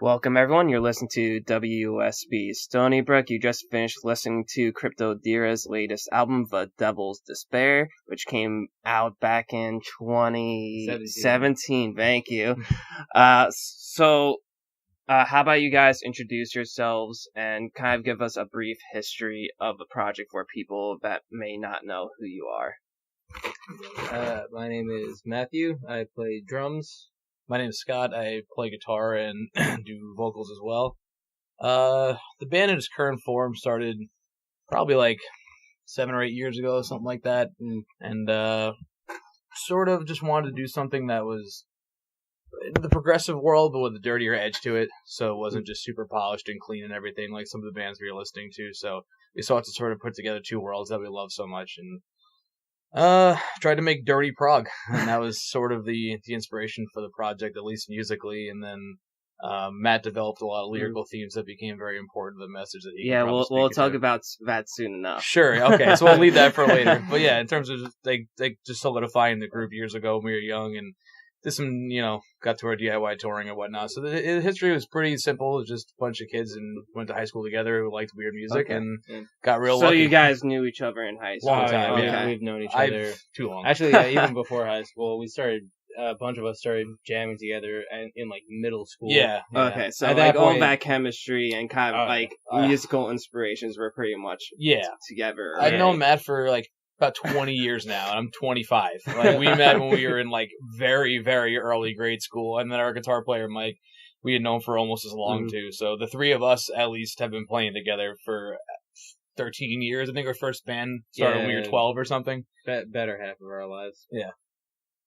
Welcome everyone, you're listening to WSB Stony Brook. You just finished listening to Cryptodira's latest album, The Devil's Despair, which came out back in 2017. Thank you. So how about you guys introduce yourselves and kind of give us a brief history of the project for people that may not know who you are. My name is Matthew. I play drums. My name is Scott. I play guitar and do vocals as well. The band in its current form started probably like 7 or 8 years ago, something like that, and sort of just wanted to do something that was in the progressive world, but with a dirtier edge to it, so it wasn't just super polished and clean and everything like some of the bands we were listening to. So we sought to sort of put together two worlds that we love so much, and tried to make dirty prog, and that was sort of the inspiration for the project, at least musically. And then Matt developed a lot of lyrical themes that became very important to the message that he. Yeah, we'll talk about that soon enough. Sure, okay, so we'll leave that for later. But yeah, in terms of they just solidifying the group years ago when we were young, and did some, got to our DIY touring and whatnot. So the history was pretty simple. It was just a bunch of kids and went to high school together who liked weird music and got real lucky. So you guys knew each other in high school? Long time, yeah. We've known each other too long. Actually, even before high school, a bunch of us started jamming together in like middle school. Yeah. Okay, so at like that point, all that chemistry and kind of musical inspirations were pretty much together. Right? I've known Matt for like about 20 years now, and I'm 25. Like, we met when we were in like very, very early grade school, and then our guitar player Mike, we had known for almost as long too. So the three of us at least have been playing together for 13 years. I think our first band started when we were 12 or something. Better half of our lives. Yeah.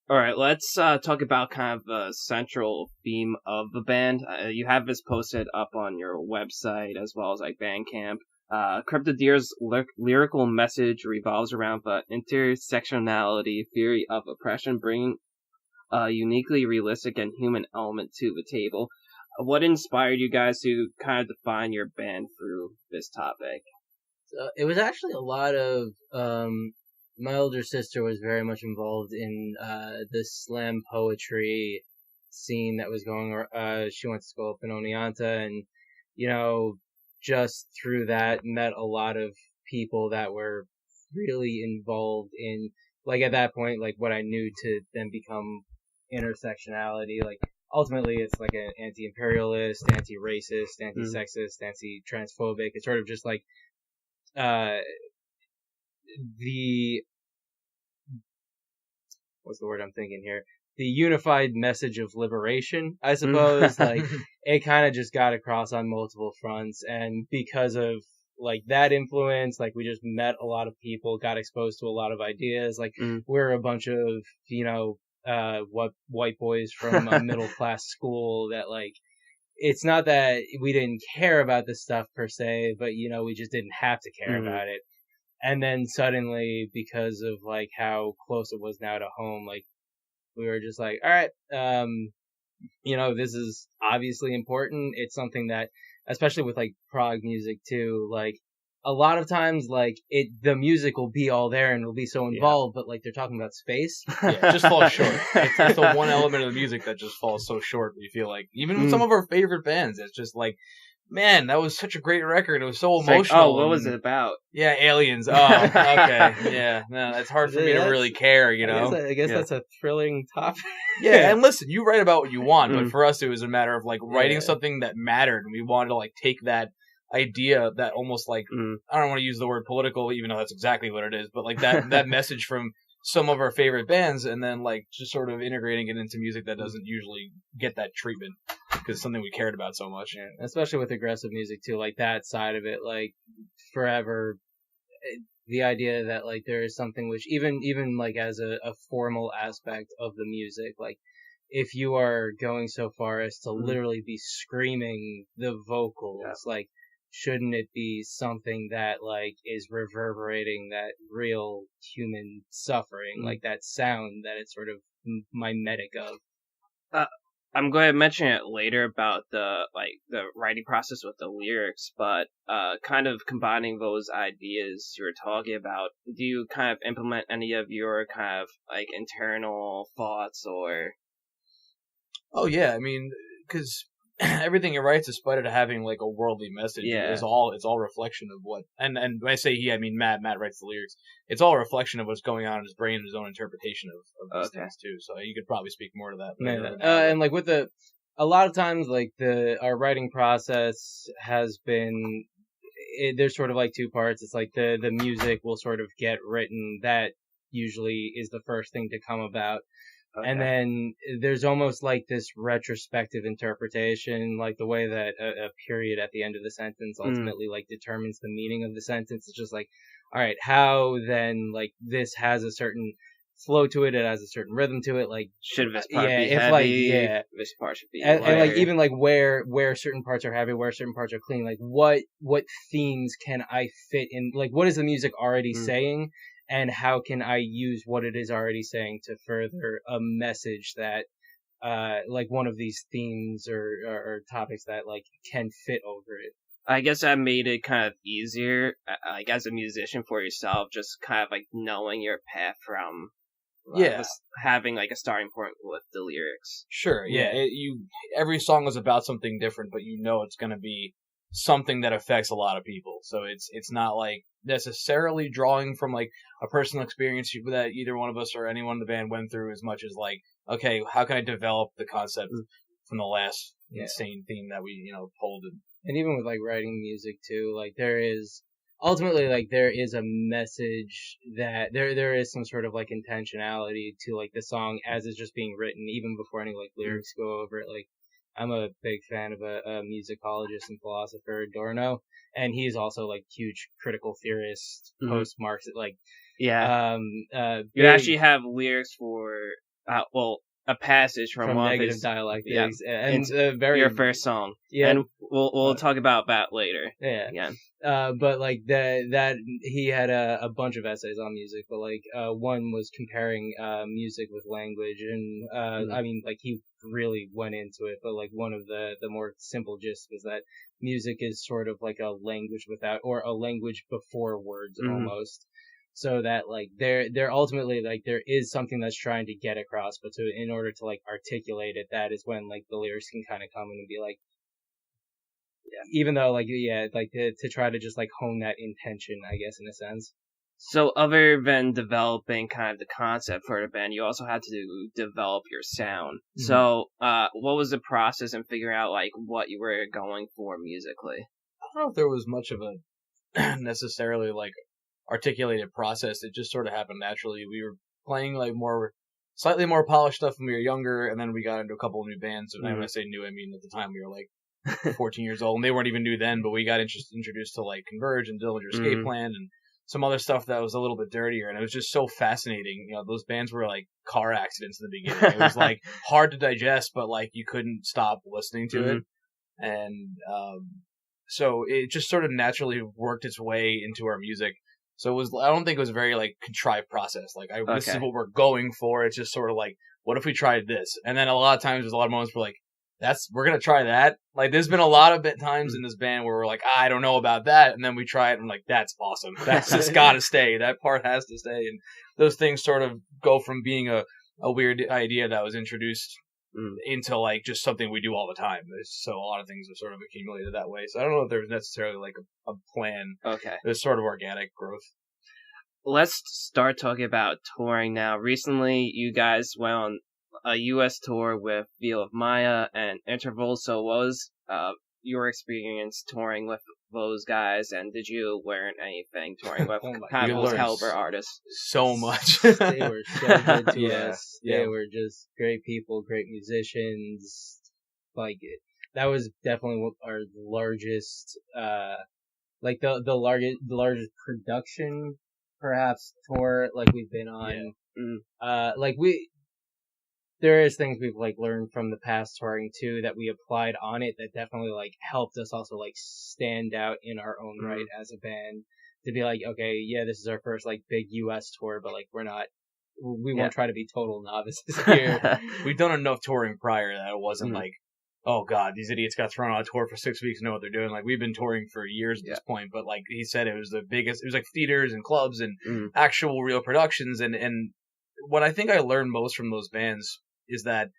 All right, let's talk about kind of the central theme of the band. You have this posted up on your website as well as like Bandcamp. Cryptodira's lyrical message revolves around the intersectionality theory of oppression, bringing a uniquely realistic and human element to the table. What inspired you guys to kind of define your band through this topic? It was actually a lot of my older sister was very much involved in the slam poetry scene that was going on. She went to school up in Oneonta, and just through that met a lot of people that were really involved in, like, at that point, like what I knew to then become intersectionality. Like, ultimately it's like an anti-imperialist, anti-racist, anti-sexist, anti-transphobic. It's sort of just like what's the word I'm thinking here? The unified message of liberation, I suppose. Like, it kind of just got across on multiple fronts, and because of like that influence, like, we just met a lot of people, got exposed to a lot of ideas. Like, we're a bunch of white boys from a middle class school that, like, it's not that we didn't care about this stuff per se, but we just didn't have to care about it. And then suddenly, because of like how close it was now to home, like, we were just like, all right, this is obviously important. It's something that, especially with like prog music too, like, a lot of times, like, the music will be all there and it'll be so involved, but like, they're talking about space. Yeah, it just falls short. It's the one element of the music that just falls so short. We feel like, even with some of our favorite bands, it's just like, man, that was such a great record. It was so emotional. Like, what was it about? Yeah, aliens. Oh, okay. Yeah, no, it's hard for me to really care, I guess that's a thrilling topic. Yeah, and listen, you write about what you want, but for us, it was a matter of like writing something that mattered, and we wanted to like take that idea that almost like, I don't want to use the word political, even though that's exactly what it is, but like that message from some of our favorite bands, and then like just sort of integrating it into music that doesn't usually get that treatment because it's something we cared about so much. Yeah, especially with aggressive music too, like that side of it, like, forever, the idea that like there is something which even like as a formal aspect of the music, like, if you are going so far as to literally be screaming the vocals, like, shouldn't it be something that like is reverberating that real human suffering, like that sound that it's sort of mimetic of? I'm going to mention it later about the writing process with the lyrics, but kind of combining those ideas you were talking about, do you kind of implement any of your kind of like internal thoughts or? Oh yeah, I mean, because everything he writes, despite it having like a worldly message, it's all reflection of what. And when I say he, I mean Matt. Matt writes the lyrics. It's all a reflection of what's going on in his brain and his own interpretation of these things too. So you could probably speak more to that. And like with a lot of times, like our writing process has been. There's sort of like two parts. It's like the music will sort of get written. That usually is the first thing to come about. Okay. And then there's almost like this retrospective interpretation, like the way that a period at the end of the sentence ultimately like determines the meaning of the sentence. It's just like, all right, how then like this has a certain flow to it. It has a certain rhythm to it. Like should this part be heavy? This part should be and like even like where certain parts are heavy, where certain parts are clean. Like what themes can I fit in? Like what is the music already saying? And how can I use what it is already saying to further a message that, like one of these themes or topics that like can fit over it? I guess that made it kind of easier, like as a musician for yourself, just kind of like knowing your path from, having like a starting point with the lyrics. Sure, yeah. Every song is about something different, but you know it's gonna be something that affects a lot of people. So it's not like necessarily drawing from like a personal experience that either one of us or anyone in the band went through, as much as like, okay, how can I develop the concept from the last insane theme that we pulled in. And even with like writing music too, like there is ultimately like there is a message that there is some sort of like intentionality to like the song as it's just being written, even before any like lyrics go over it. Like I'm a big fan of a musicologist and philosopher, Adorno, and he's also like huge critical theorist, post-Marxist, like you actually have lyrics for a passage from one Negative of his Dialectics, and your first song. And we'll talk about that later. Again. But like that he had a bunch of essays on music, but like one was comparing music with language, and I mean like he really went into it, but like one of the more simple gists was that music is sort of like a language without, or a language before words almost. So that like there ultimately like there is something that's trying to get across, but in order to like articulate it, that is when like the lyrics can kind of come in and be like, even though like like to try to just like hone that intention, I guess, in a sense. So other than developing kind of the concept for the band, you also had to develop your sound. So what was the process in figuring out like what you were going for musically? I don't know if there was much of a necessarily like articulated process. It just sort of happened naturally. We were playing like slightly more polished stuff when we were younger, and then we got into a couple of new bands. And when I say new, I mean at the time we were like 14 years old, and they weren't even new then, but we got introduced to like Converge and Dillinger Escape Plan and some other stuff that was a little bit dirtier, and it was just so fascinating. Those bands were like car accidents in the beginning. It was like hard to digest, but like you couldn't stop listening to it. And so it just sort of naturally worked its way into our music. So I don't think it was a very like contrived process. Like this is what we're going for. It's just sort of like, what if we tried this? And then a lot of times there's a lot of moments where like, we're going to try that. Like there's been a lot of times in this band where we're like, I don't know about that. And then we try it and I'm like, that's awesome. That's just got to stay. That part has to stay. And those things sort of go from being a weird idea that was introduced into like just something we do all the time. So a lot of things have sort of accumulated that way. So I don't know if there's necessarily like a plan. Okay. There's sort of organic growth. Let's start talking about touring now. Recently, you guys went on a U.S. tour with Veil of Maya and Interval. So what was your experience touring with those guys, and did you learn anything touring with kind of those caliber artists? So much. They were so good to us. They were just great people, great musicians. Like that was definitely our largest, like the largest production perhaps tour like we've been on. Like there is things we've like learned from the past touring too that we applied on it that definitely like helped us also like stand out in our own right as a band, to be like, okay, this is our first like big US tour, but like we won't try to be total novices here. We've done enough touring prior that it wasn't like, oh god, these idiots got thrown on a tour for 6 weeks and know what they're doing. Like we've been touring for years at this point, but like he said, it was the biggest. It was like theaters and clubs and actual real productions. And what I think I learned most from those bands is that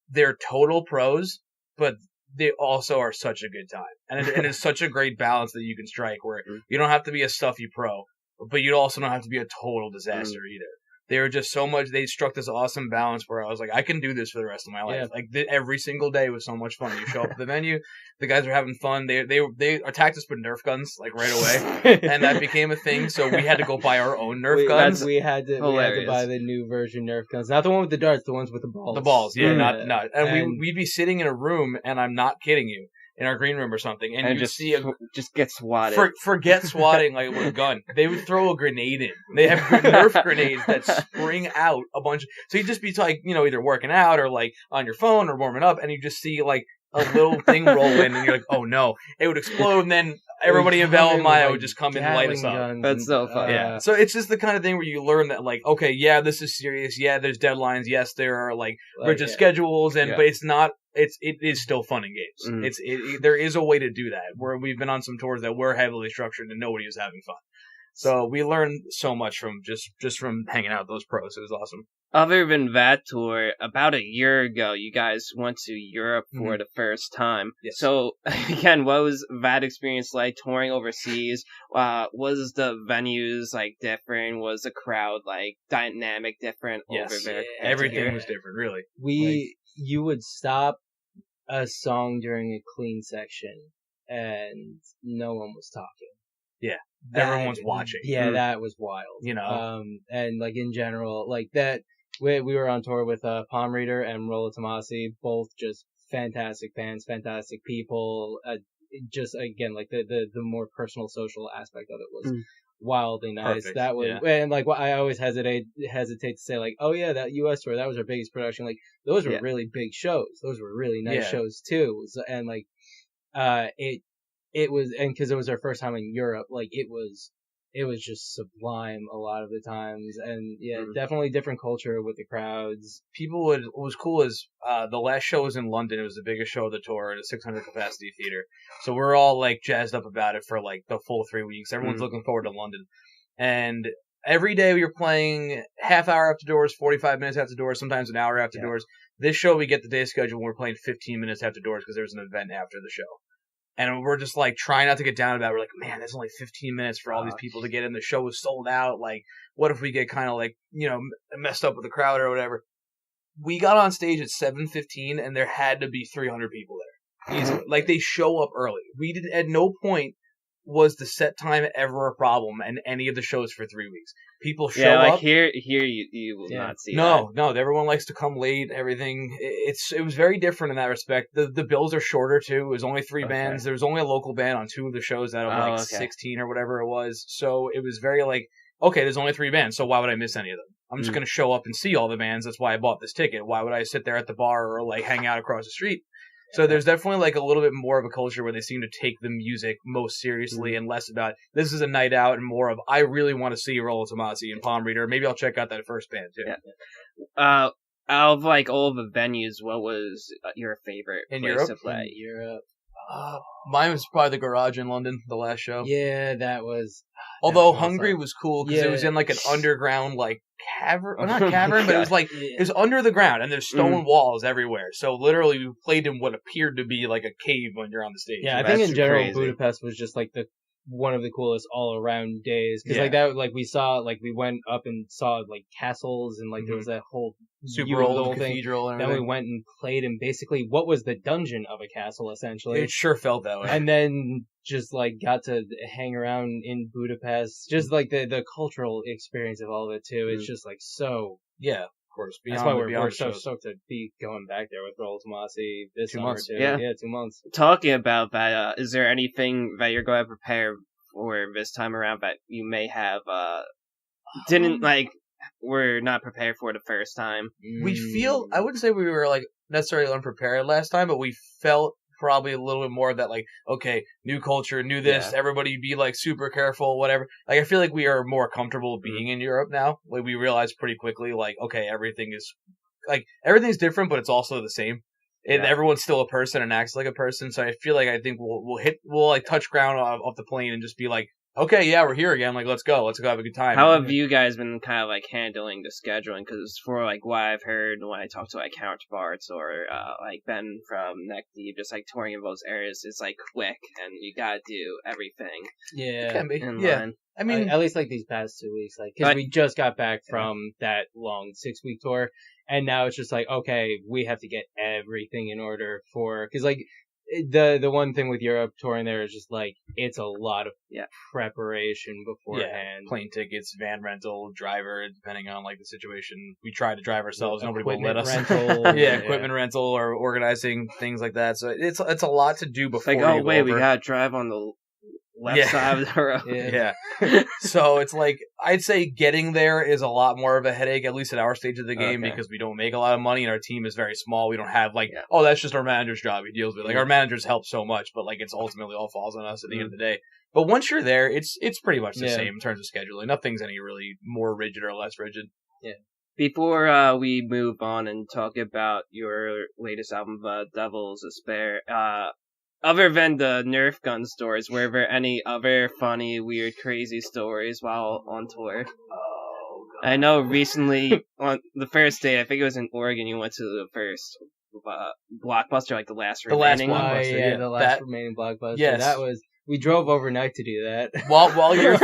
they're total pros, but they also are such a good time. And it's such a great balance that you can strike where you don't have to be a stuffy pro, but you also don't have to be a total disaster either. They were just so much. They struck this awesome balance where I was like, I can do this for the rest of my life. Like every single day was so much fun. You show up at the venue, the guys are having fun. They attacked us with Nerf guns like right away, and that became a thing. So we had to go buy our own Nerf guns. We had to buy the new version Nerf guns, not the one with the darts, the ones with the balls. The balls, not. And we'd be sitting in a room, and I'm not kidding you, in our green room or something, and you just see just get swatted. Forget swatting like with a gun. They would throw a grenade in. They have Nerf grenades that spring out a bunch. So you'd just be like, either working out or like on your phone or warming up, and you just see like a little thing roll in, and you're like, oh no, it would explode, and then everybody in Valmaya would just come in and light us up. That's so fun. Yeah. So it's just the kind of thing where you learn that, like, okay, yeah, this is serious. Yeah, there's deadlines. Yes, there are like rigid schedules, but it's not. It is still fun in games. There is a way to do that. Where we've been on some tours that were heavily structured and nobody was having fun. So we learned so much from just from hanging out with those pros. It was awesome. Other than that tour, about a year ago, you guys went to Europe for the first time. Yes. So, again, what was that experience like touring overseas? Was the venues, like, different? Was the crowd, like, dynamic different over there? Everything was different, really. You would stop a song during a clean section, and no one was talking. Yeah. Everyone's watching. Yeah, that was wild. And like in general, like that, we were on tour with Palm Reader and Rollo Tomasi, both just fantastic bands, fantastic people. Just again, like the more personal social aspect of it was wildly nice. Perfect. That was, and like I always hesitate to say like, oh yeah, that US tour, that was our biggest production. Like those were really big shows. Those were really nice shows too. So, and like, it was, and because it was our first time in Europe, like it was just sublime a lot of the times, and definitely different culture with the crowds. What was cool is the last show was in London. It was the biggest show of the tour at a 600 capacity theater. So we're all like jazzed up about it for like the full 3 weeks. Everyone's looking forward to London, and every day we were playing half hour after doors, 45 minutes after doors, sometimes an hour after doors. This show we get the day schedule, and we're playing 15 minutes after doors because there's an event after the show. And we're just like trying not to get down about it. We're like, man, there's only 15 minutes for all these people to get in. The show was sold out. Like, what if we get kind of like, messed up with the crowd or whatever? We got on stage at 7:15 and there had to be 300 people there. Easily. Like, they show up early. We did, at no point was the set time ever a problem in any of the shows for 3 weeks. People show up. Yeah, like here you will not see that. No, everyone likes to come late, everything. It was very different in that respect. The bills are shorter too. It was only 3 bands. There was only a local band on 2 of the shows out of 16 or whatever it was. So it was very like, okay, there's only 3 bands, so why would I miss any of them? I'm just going to show up and see all the bands. That's why I bought this ticket. Why would I sit there at the bar or like hang out across the street? So there's definitely like a little bit more of a culture where they seem to take the music most seriously and less about this is a night out and more of I really want to see Rollo Tomasi and Palm Reader. Maybe I'll check out that first band too. Yeah. Out of like all the venues, what was your favorite place to play? In Europe. Mine was probably the Garage in London, the last show. Yeah, that was. Although Hungary was cool because it was in like an underground like cavern, not cavern, but it was like it was under the ground and there's stone walls everywhere. So literally, we played in what appeared to be like a cave when you're on the stage. Yeah, I think in general Budapest was just like one of the coolest all around days because like that, like we saw, like we went up and saw like castles and like there was that whole super old cathedral and then we went and played in basically what was the dungeon of a castle essentially. It sure felt that way. And then just like got to hang around in Budapest, just like the cultural experience of all of it too. It's just like so. Yeah, of course. That's why we're so stoked to be going back there with Rollo Tomasi this 2 summer months. too. Yeah, 2 months. Talking about that, is there anything that you're going to prepare for this time around that you may have were not prepared for the first time? I wouldn't say we were like necessarily unprepared last time, but we felt probably a little bit more of that like, okay, new culture, new this, everybody be like super careful, whatever. Like I feel like we are more comfortable being in Europe now. Like we realized pretty quickly, like, okay, everything's different, but it's also the same. And everyone's still a person and acts like a person. So I feel like I think we'll like touch ground off the plane and just be like, okay, yeah, we're here again. Like, let's go have a good time. How have you guys been kind of like handling the scheduling? Because for like what I've heard when I talk to like counterparts or like Ben from Neck Deep, just like touring in those areas, it's like quick and you gotta do everything. Yeah. It can be. In Yeah. line. I mean, at least like these past 2 weeks, like, because we just got back from that long 6-week tour, and now it's just like, okay, we have to get everything in order for, because like the one thing with Europe touring there is just like it's a lot of preparation beforehand. Plane tickets, van rental, driver, depending on like the situation. We try to drive ourselves. Nobody will let us. Rental, Equipment rental or organizing things like that. So it's a lot to do before. Like, oh wait, we gotta drive on the left side of the road. Yeah. So it's like, I'd say getting there is a lot more of a headache, at least at our stage of the game, because we don't make a lot of money and our team is very small. We don't have like, oh, that's just our manager's job. He deals with it. Like, our managers help so much, but like, it's ultimately all falls on us at the end of the day. But once you're there, it's pretty much the same in terms of scheduling. Nothing's any really more rigid or less rigid. Yeah. Before we move on and talk about your latest album, Devil's Despair, other than the Nerf gun stories, were there any other funny, weird, crazy stories while on tour? Oh, God. I know recently, on the first day, I think it was in Oregon, you went to the first Blockbuster, like the last remaining one. Blockbuster, the last remaining Blockbuster. Yes. That was, we drove overnight to do that. While you're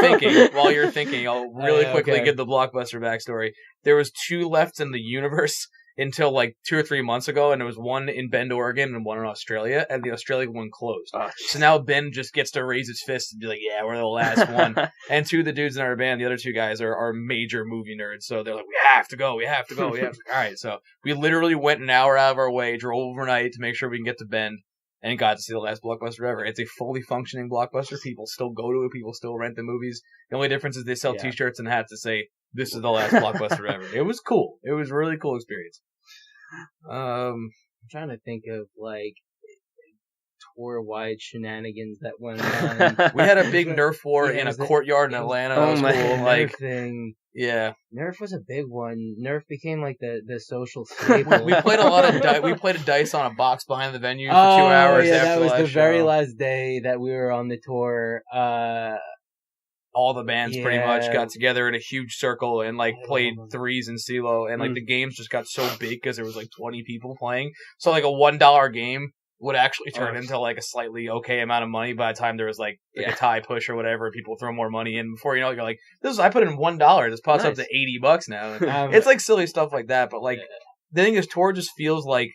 thinking, I'll really quickly give the Blockbuster backstory. There was 2 left in the universe until like 2 or 3 months ago, and there was one in Bend, Oregon, and one in Australia, and the Australian one closed. Oh, so now Ben just gets to raise his fist and be like, yeah, we're the last one. And 2 of the dudes in our band, the other 2 guys are major movie nerds, so they're like, we have to go. All right, so we literally went an hour out of our way, drove overnight to make sure we can get to Bend, and got to see the last Blockbuster ever. It's a fully functioning Blockbuster. People still go to it. People still rent the movies. The only difference is they sell T-shirts and hats that say, this is the last Blockbuster ever. It was cool. It was a really cool experience. I'm trying to think of like tour-wide shenanigans that went on. We had a big Nerf war in a courtyard in Atlanta. Oh my Nerf like thing. Yeah, Nerf was a big one. Nerf became like the social staple. we played a lot of we played a dice on a box behind the venue for 2 hours. Yeah, after that was the the last very show. last day that we were on the tour. All the bands pretty much Yeah. got together in a huge circle and like played threes in CeeLo, and like the games just got so big because there was like 20 people playing. So like a $1 game would actually turn into like a slightly okay amount of money by the time there was like a tie push or whatever. People throw more money in. Before you know it, you're like, I put in $1. This pops up to $80 now. It's like silly stuff like that. But like the thing is, tour just feels like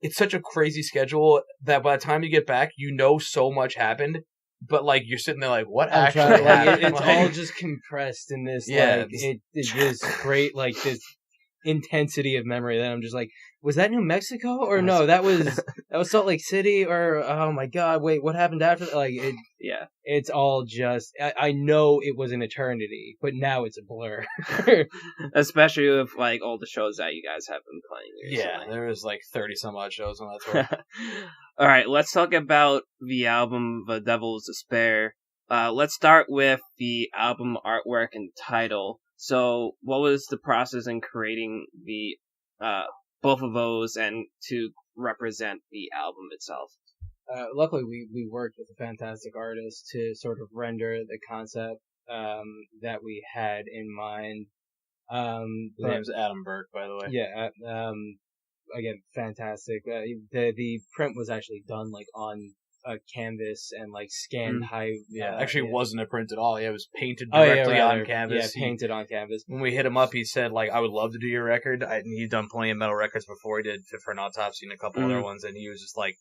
it's such a crazy schedule that by the time you get back, you know so much happened. But like you're sitting there like, what actually happened? It's all just compressed in this. Like, it's this great like this intensity of memory that I'm just like, was that New Mexico or no? That was Salt Lake City or oh my God, wait, what happened after that? Like it, it's all just I know it was an eternity, but now it's a blur. Especially with like all the shows that you guys have been playing recently. Yeah, there was like 30 some odd shows on that tour. All right, let's talk about the album The Devil's Despair. Let's start with the album artwork and title. So, what was the process in creating the both of those and to represent the album itself? Luckily, we worked with a fantastic artist to sort of render the concept that we had in mind. His name's Adam Burke, by the way. Yeah. Again, fantastic. The print was actually done like on a canvas and like scanned high. Actually, wasn't a print at all. It was painted directly on canvas. Yeah, painted on canvas. When we hit him up, he said like, "I would love to do your record." He'd done plenty of metal records before. He did Fit for an Autopsy and a couple other ones, and he was just like,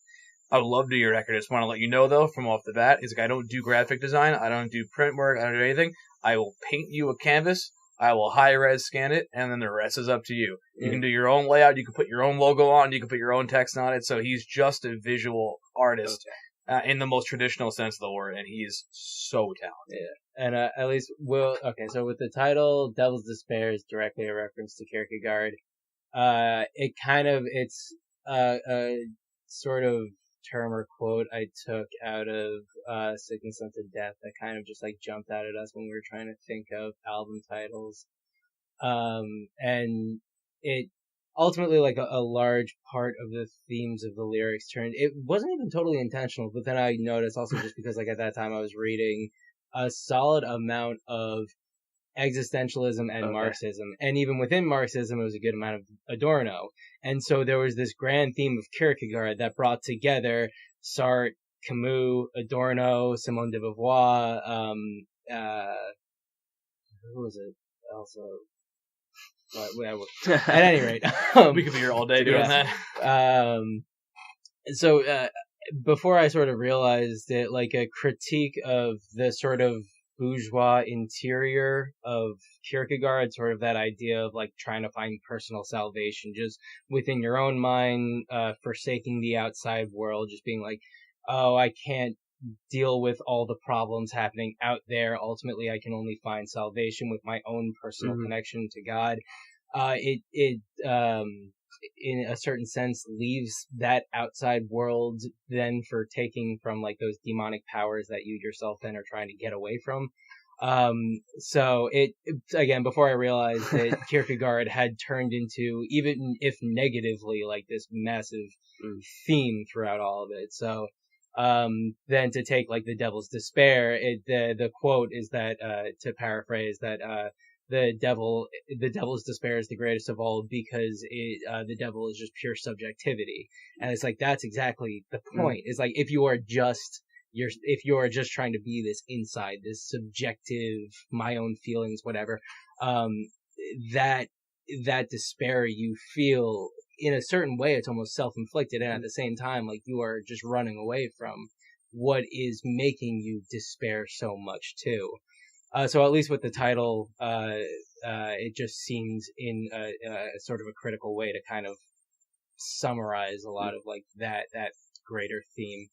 "I would love to do your record. I just want to let you know though, from off the bat, he's like, I don't do graphic design. I don't do print work. I don't do anything. I will paint you a canvas. I will high-res scan it, and then the rest is up to you. You can do your own layout. You can put your own logo on. You can put your own text on it. So he's just a visual artist in the most traditional sense of the word, and he's so talented. Yeah, and at least so with the title, Devil's Despair is directly a reference to Kierkegaard. It's a sort of term or quote I took out of Sickness Unto Death that kind of just like jumped out at us when we were trying to think of album titles. And it ultimately like a large part of the themes of the lyrics it wasn't even totally intentional, but then I noticed also just because like at that time I was reading a solid amount of existentialism and Marxism. And even within Marxism, it was a good amount of Adorno. And so there was this grand theme of Kierkegaard that brought together Sartre, Camus, Adorno, Simone de Beauvoir, who was it also? At any rate, we could be here all day doing that. So before I sort of realized it, like a critique of the sort of bourgeois interior of Kierkegaard, sort of that idea of like trying to find personal salvation just within your own mind, forsaking the outside world, just being like, oh, I can't deal with all the problems happening out there. Ultimately, I can only find salvation with my own personal connection to God. It in a certain sense leaves that outside world then for taking from like those demonic powers that you yourself then are trying to get away from. So it again, before I realized that Kierkegaard had turned into, even if negatively, like this massive theme throughout all of it. So then to take like the devil's despair, the quote is that, to paraphrase that, the devil's despair is the greatest of all because the devil is just pure subjectivity. And it's like, that's exactly the point. It's like, if you are just trying to be this inside, this subjective, my own feelings, whatever, that despair you feel, in a certain way, it's almost self-inflicted, and at the same time, like, you are just running away from what is making you despair so much too. So at least with the title, it just seems in a sort of a critical way to kind of summarize a lot of like that greater theme.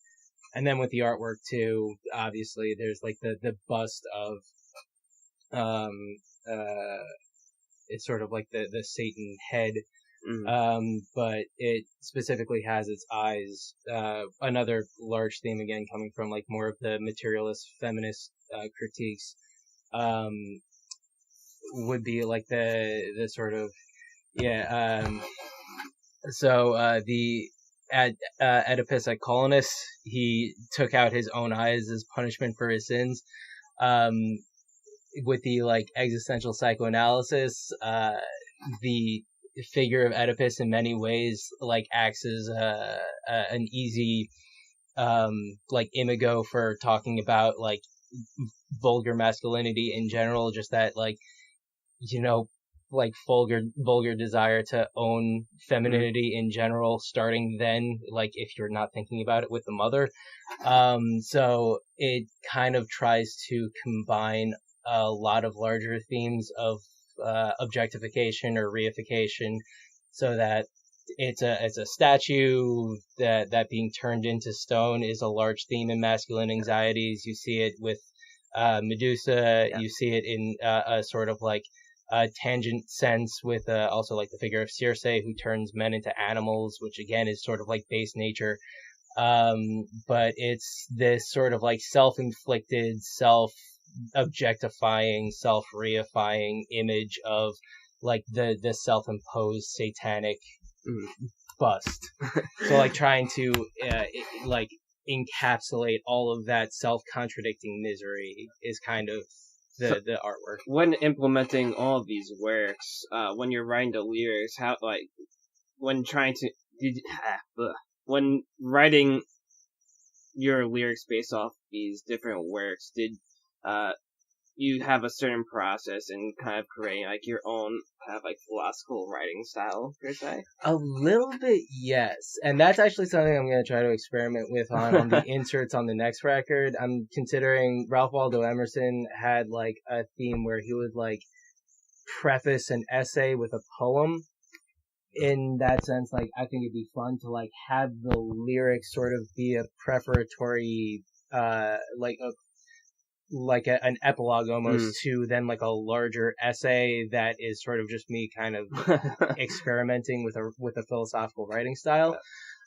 And then with the artwork too, obviously there's like the bust of, it's sort of like the Satan head. But it specifically has its eyes. Another large theme again coming from like more of the materialist feminist critiques would be like the sort of so the Oedipus at Colonus, he took out his own eyes as punishment for his sins. With the like existential psychoanalysis, the figure of Oedipus in many ways like acts as an easy like imago for talking about like vulgar masculinity in general, just that like, you know, like vulgar desire to own femininity in general, starting then, like if you're not thinking about it with the mother. So it kind of tries to combine a lot of larger themes of objectification or reification, so that it's a statue that being turned into stone is a large theme in masculine anxieties. You see it with Medusa. You see it in a sort of like tangent sense with also like the figure of Circe, who turns men into animals, which again is sort of like base nature. But it's this sort of like self-inflicted, self-objectifying, self-reifying image of like the self-imposed satanic bust. So like trying to like encapsulate all of that self-contradicting misery is kind of the artwork. When implementing all of these works, when you're writing the lyrics, how, like, when trying to, when writing your lyrics based off these different works, did you have a certain process in kind of creating like your own kind of like philosophical writing style, per se? A little bit, yes. And that's actually something I'm going to try to experiment with on the inserts on the next record. I'm considering Ralph Waldo Emerson had like a theme where he would like preface an essay with a poem. In that sense, like, I think it'd be fun to like have the lyrics sort of be a prefatory, an epilogue almost to then like a larger essay that is sort of just me kind of experimenting with a philosophical writing style.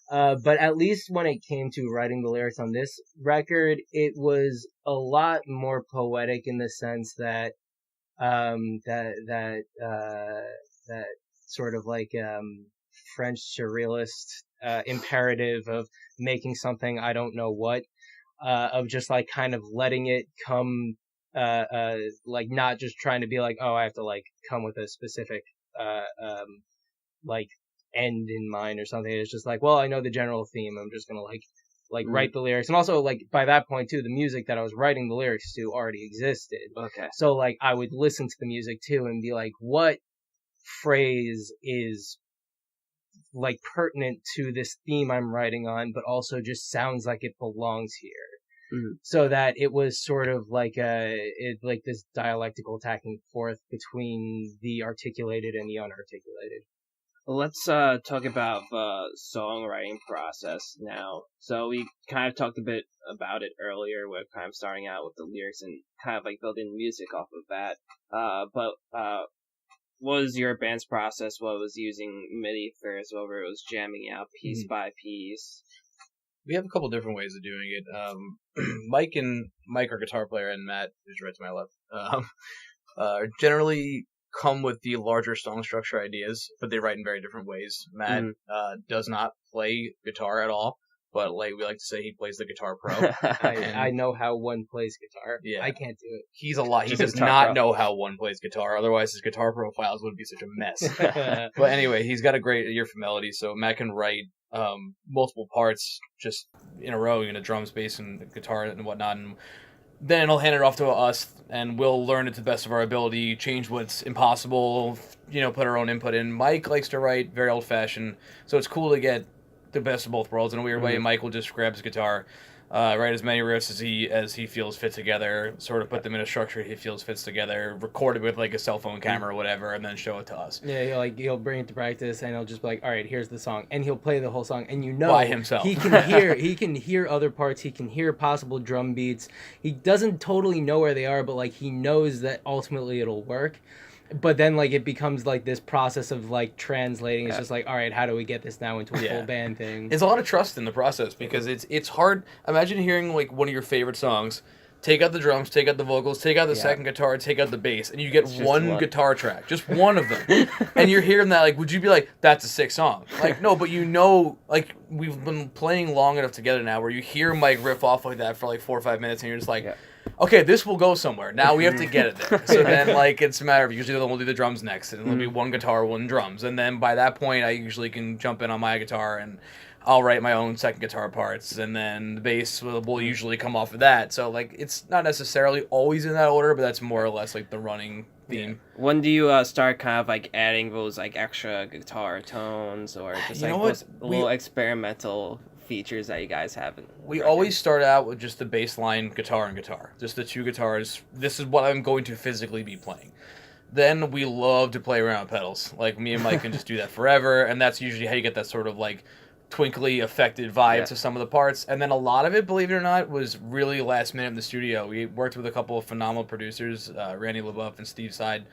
But at least when it came to writing the lyrics on this record, it was a lot more poetic in the sense that that sort of like French surrealist imperative of making something I don't know what. of just like kind of letting it come, like not just trying to be like, oh, I have to like come with a specific, like end in mind or something. It's just like, well, I know the general theme. I'm just gonna like write the lyrics. And also like by that point too, the music that I was writing the lyrics to already existed. Okay. So like I would listen to the music too and be like, what phrase is like pertinent to this theme I'm writing on, but also just sounds like it belongs here. So that it was sort of like like this dialectical back and forth between the articulated and the unarticulated. Let's talk about the songwriting process now. So we kind of talked a bit about it earlier with kind of starting out with the lyrics and kind of like building music off of that. But what was your band's process? What was using MIDI first, whether it was jamming out piece by piece? We have a couple different ways of doing it. Mike, our guitar player, and Matt, who's right to my left, generally come with the larger song structure ideas, but they write in very different ways. Matt does not play guitar at all, but like we like to say, he plays the guitar pro. I know how one plays guitar. Yeah. I can't do it. He does not know how one plays guitar, otherwise his guitar profiles would be such a mess. But anyway, he's got a great ear for melody, so Matt can write multiple parts just in a row, drums, bass, and guitar and whatnot, and then he'll hand it off to us, and we'll learn it to the best of our ability, change what's impossible, put our own input in. Mike likes to write very old-fashioned, so it's cool to get the best of both worlds in a weird way. Mike will just grab his guitar, write as many riffs as he feels fit together, sort of put them in a structure he feels fits together, record it with like a cell phone camera or whatever, and then show it to us. Yeah, he'll bring it to practice, and he'll just be like, all right, here's the song, and he'll play the whole song, and by himself. he can hear other parts, he can hear possible drum beats. He doesn't totally know where they are, but like he knows that ultimately it'll work. But then, like, it becomes, like, this process of, like, translating. It's just like, all right, how do we get this now into a full band thing? There's a lot of trust in the process because it's hard. Imagine hearing, like, one of your favorite songs, take out the drums, take out the vocals, take out the second guitar, take out the bass, and you get one guitar track, just one of them. And you're hearing that, like, would you be like, that's a sick song? Like, no, but like, we've been playing long enough together now where you hear Mike riff off like that for, like, 4 or 5 minutes, and you're just like... Okay, this will go somewhere. Now we have to get it there. So then, like, it's a matter of usually we'll do the drums next, and it'll be one guitar, one drums. And then by that point, I usually can jump in on my guitar, and I'll write my own second guitar parts, and then the bass will usually come off of that. So, like, it's not necessarily always in that order, but that's more or less, like, the running theme. When do you start kind of, like, adding those, like, extra guitar tones, or just, like, those little experimental features that you guys have? We always start out with just the bass line guitar and guitar. Just the two guitars. This is what I'm going to physically be playing. Then we love to play around with pedals. Like, me and Mike can just do that forever, and that's usually how you get that sort of, like, twinkly, affected vibe to some of the parts. And then a lot of it, believe it or not, was really last minute in the studio. We worked with a couple of phenomenal producers, Randy LaBeouf and Steve Side.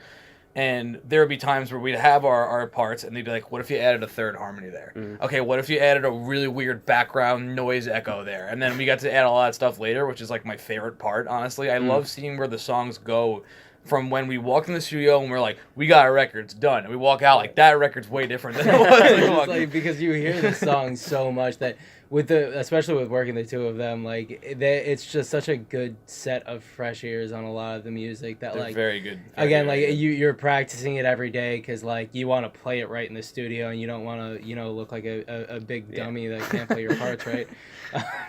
And there would be times where we'd have our parts, and they'd be like, what if you added a third harmony there? Okay, what if you added a really weird background noise echo there? And then we got to add all that stuff later, which is like my favorite part, honestly. I love seeing where the songs go from when we walk in the studio and we're like, we got our records done. And we walk out like, that record's way different than it was. Like, because you hear the songs so much that especially with working the two of them, like it's just such a good set of fresh ears on a lot of the music that, they're like, very good. Again, like you're practicing it every day because like you want to play it right in the studio and you don't want to look like a big dummy that can't play your parts right.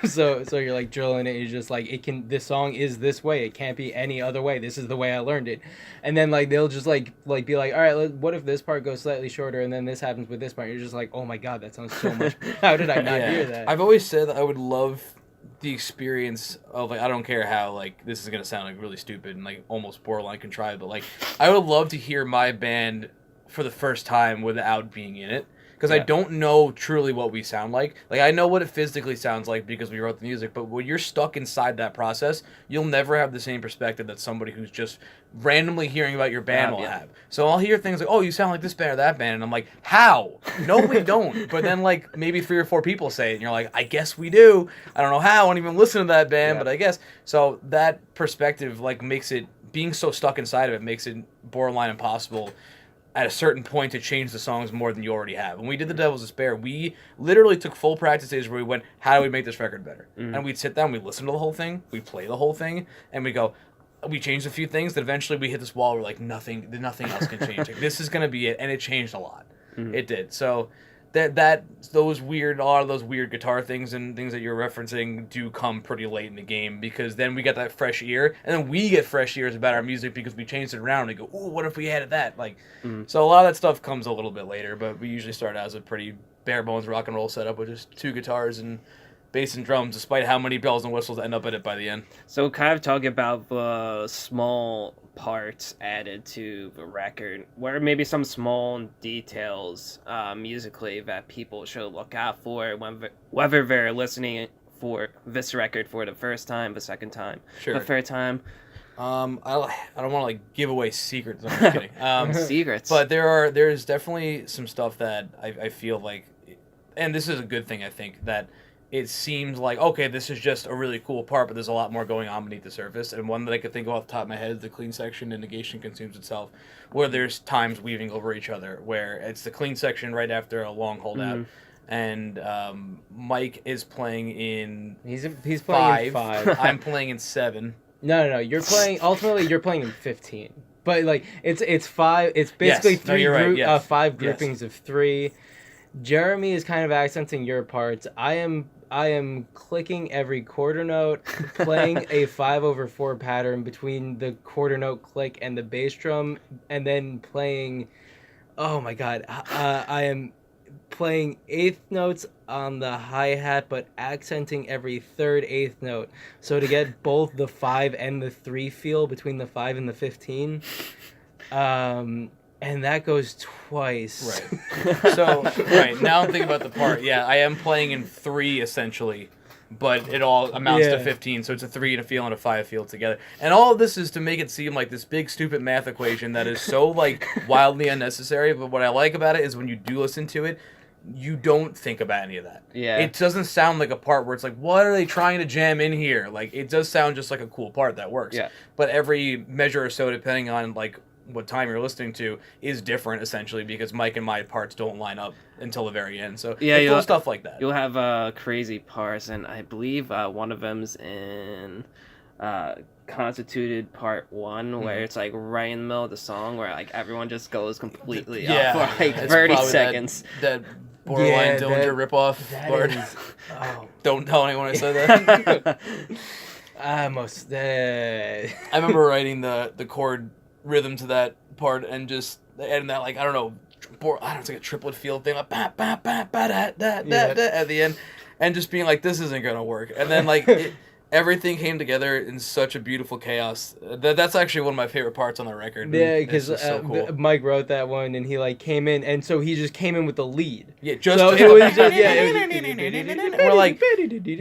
So you're like drilling it. You're just like, this song is this way. It can't be any other way. This is the way I learned it. And then like they'll just like be like, all right, what if this part goes slightly shorter and then this happens with this part? You're just like, oh my god, that sounds so much. How did I not hear that? I've always said that I would love the experience of, like, I don't care how, like, this is going to sound, like, really stupid and, like, almost borderline contrived, but, like, I would love to hear my band for the first time without being in it. Because I don't know truly what we sound like. Like, I know what it physically sounds like because we wrote the music, but when you're stuck inside that process, you'll never have the same perspective that somebody who's just randomly hearing about your band will have. So I'll hear things like, oh, you sound like this band or that band, and I'm like, how? No, we don't. But then, like, maybe 3 or 4 people say it, and you're like, I guess we do. I don't know how. I won't even listen to that band, but I guess. So that perspective, like, makes it, being so stuck inside of it, makes it borderline impossible. at a certain point to change the songs more than you already have. When we did The Devil's Despair, we literally took full practice days where we went, how do we make this record better? And we'd sit down, we'd listen to the whole thing, we'd play the whole thing, and we go, we changed a few things, that eventually we hit this wall, we're like, nothing else can change. Like, this is going to be it, and it changed a lot. It did. So a lot of those weird guitar things and things that you're referencing do come pretty late in the game, because then we get that fresh ear, and then we get fresh ears about our music because we changed it around and go, ooh, what if we added that? Like, so a lot of that stuff comes a little bit later, but we usually start out as a pretty bare bones rock and roll setup with just 2 guitars and bass and drums, despite how many bells and whistles end up in it by the end. So kind of talking about the small parts added to the record, what are maybe some small details musically that people should look out for whether they're listening for this record for the first time, the second time, the third time? I don't want to like give away secrets. I'm just kidding. Secrets. But there's definitely some stuff that I feel like, and this is a good thing, I think, that it seems like, okay, this is just a really cool part, but there's a lot more going on beneath the surface. And one that I could think of off the top of my head is the clean section in Negation Consumes Itself, where there's times weaving over each other, where it's the clean section right after a long holdout. And Mike is playing in He's playing in 5. I'm playing in 7. No. You're playing in 15. But like it's 5. It's basically Yes. No, you're right. Yes. 5 groupings of 3. Jeremy is kind of accenting your parts. I am clicking every quarter note, playing a 5/4 pattern between the quarter note click and the bass drum, and then playing. Oh my God! I am playing 1/8 notes on the hi-hat, but accenting every 3rd 1/8 note. So to get both the 5 and the 3 feel between the 5 and the 15. And that goes twice. Right. So, now I'm thinking about the part. Yeah, I am playing in 3 essentially, but it all amounts to 15. So it's a 3 and a feel and a 5 feel together. And all of this is to make it seem like this big stupid math equation that is so like wildly unnecessary. But what I like about it is when you do listen to it, you don't think about any of that. Yeah. It doesn't sound like a part where it's like, what are they trying to jam in here? Like, it does sound just like a cool part that works. Yeah. But every measure or so, depending on like what time you're listening to, is different essentially, because Mike and my parts don't line up until the very end. So yeah, it's little stuff like that. You'll have crazy parts, and I believe one of them's in Constituted Part 1, where it's like right in the middle of the song, where like everyone just goes completely up for like 30 seconds. That borderline Dillinger ripoff. Don't tell anyone I said that. I remember writing the chord rhythm to that part and just adding that, like, I don't know, it's like a triplet field thing, like ba ba ba ba da da da da at the end, and just being like, this isn't gonna work. And then like everything came together in such a beautiful chaos. That's actually one of my favorite parts on the record. Yeah, because so cool. Mike wrote that one, and he like came in, and so he just came in with the lead. Yeah, just so it was just and we're like,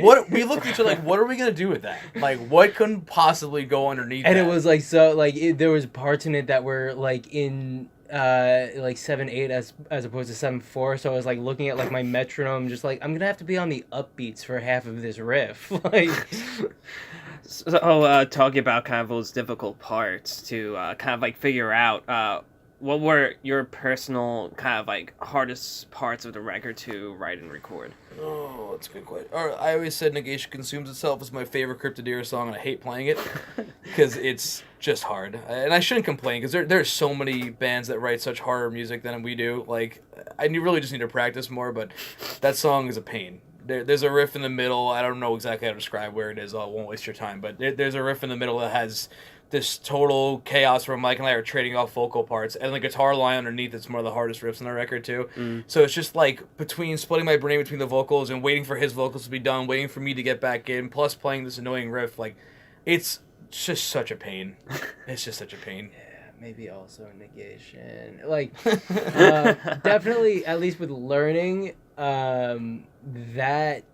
what? We looked at each other like, what are we gonna do with that? Like, what couldn't possibly go underneath? And that? It was like so like there was parts in it that were like in like 7/8 as opposed to 7/4. So I was like looking at like my metronome, just like I'm gonna have to be on the upbeats for half of this riff. Like, so talking about kind of those difficult parts to kind of like figure out. What were your personal kind of like hardest parts of the record to write and record? Oh, that's a good question. I always said Negation Consumes Itself is my favorite Cryptodira song, and I hate playing it because it's just hard. And I shouldn't complain, because there's so many bands that write such harder music than we do. Like, I really just need to practice more, but that song is a pain. There's a riff in the middle. I don't know exactly how to describe where it is. I won't waste your time. But there's a riff in the middle that has this total chaos where Mike and I are trading off vocal parts, and the guitar line underneath it's one of the hardest riffs on the record too. So it's just like between splitting my brain between the vocals and waiting for his vocals to be done, waiting for me to get back in, plus playing this annoying riff, like it's just such a pain. It's just such a pain. Yeah, maybe also Negation. Like definitely, at least with learning that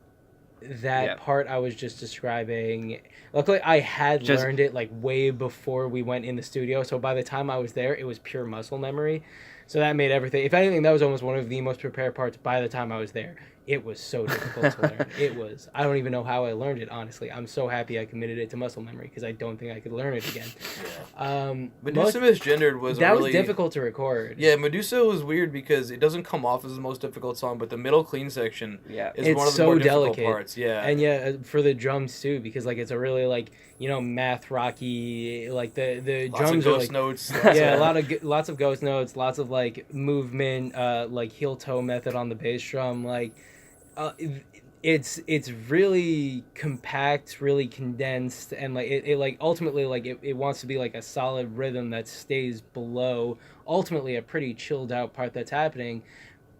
part I was just describing. Luckily, I had learned it like way before we went in the studio. So by the time I was there, it was pure muscle memory. So that made everything. If anything, that was almost one of the most prepared parts by the time I was there. it was so difficult to learn. I don't even know how I learned it, honestly. I'm so happy I committed it to muscle memory because I don't think I could learn it again. Medusa Misgendered was was difficult to record. Yeah, Medusa was weird because it doesn't come off as the most difficult song, but the middle clean section is one of the more difficult parts. Yeah. And for the drums too, because like it's a really like, math rocky, like the lots drums of ghost are like notes. lots of ghost notes, lots of like movement, like heel toe method on the bass drum, like it's really compact, really condensed, and like it like ultimately like it wants to be like a solid rhythm that stays below ultimately a pretty chilled out part that's happening,